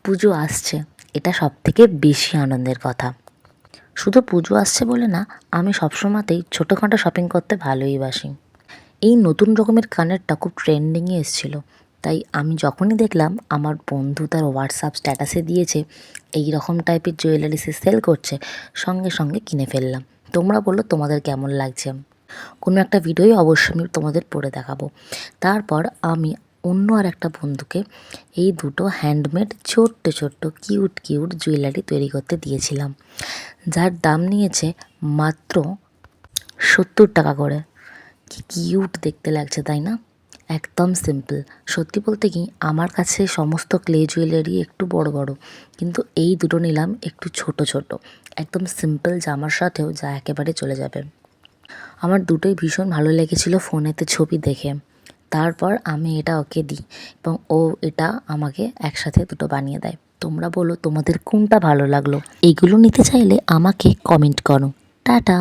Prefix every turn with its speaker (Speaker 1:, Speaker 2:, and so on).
Speaker 1: পুজো আসছে, এটা সবথেকে বেশি আনন্দের কথা। শুধু পুজো আসছে বলে না, আমি সবসময়তেই ছোটোখাটো শপিং করতে ভালোই বাসি। এই নতুন রকমের কানেরটা খুব ট্রেন্ডিংয়ে এসেছিল, তাই আমি যখনই দেখলাম আমার বন্ধু তার হোয়াটসঅ্যাপ স্ট্যাটাসে দিয়েছে এই রকম টাইপের জুয়েলারি সে সেল করছে, সঙ্গে সঙ্গে কিনে ফেললাম। তোমরা বলো তোমাদের কেমন লাগছে? কোনো একটা ভিডিওই অবশ্যই আমি তোমাদের পড়ে দেখাবো। তারপর আমি অন্য আর একটা বন্ধুকে এই দুটো হ্যান্ডমেড ছোট্ট ছোট্ট কিউট কিউট জুয়েলারি তৈরি করতে দিয়েছিলাম, যার দাম নিয়েছে মাত্র 70 টাকা করে। কি কিউট দেখতে লাগছে তাই না? একদম সিম্পল। সত্যি বলতে কি, আমার কাছে সমস্ত ক্লে জুয়েলারি একটু বড় বড়, কিন্তু এই দুটো নিলাম একটু ছোট ছোট, একদম সিম্পল, জামার সাথেও যা একেবারে চলে যাবে। আমার দুটোই ভীষণ ভালো লেগেছিল ফোনেতে ছবি দেখে। তারপর আমি এটা ওকে দিই এবং ও এটা আমাকে একসাথে দুটো বানিয়ে দেয়। তোমরা বলো তোমাদের কোনটা ভালো লাগলো? এইগুলো নিতে চাইলে আমাকে কমেন্ট করো। টাটা।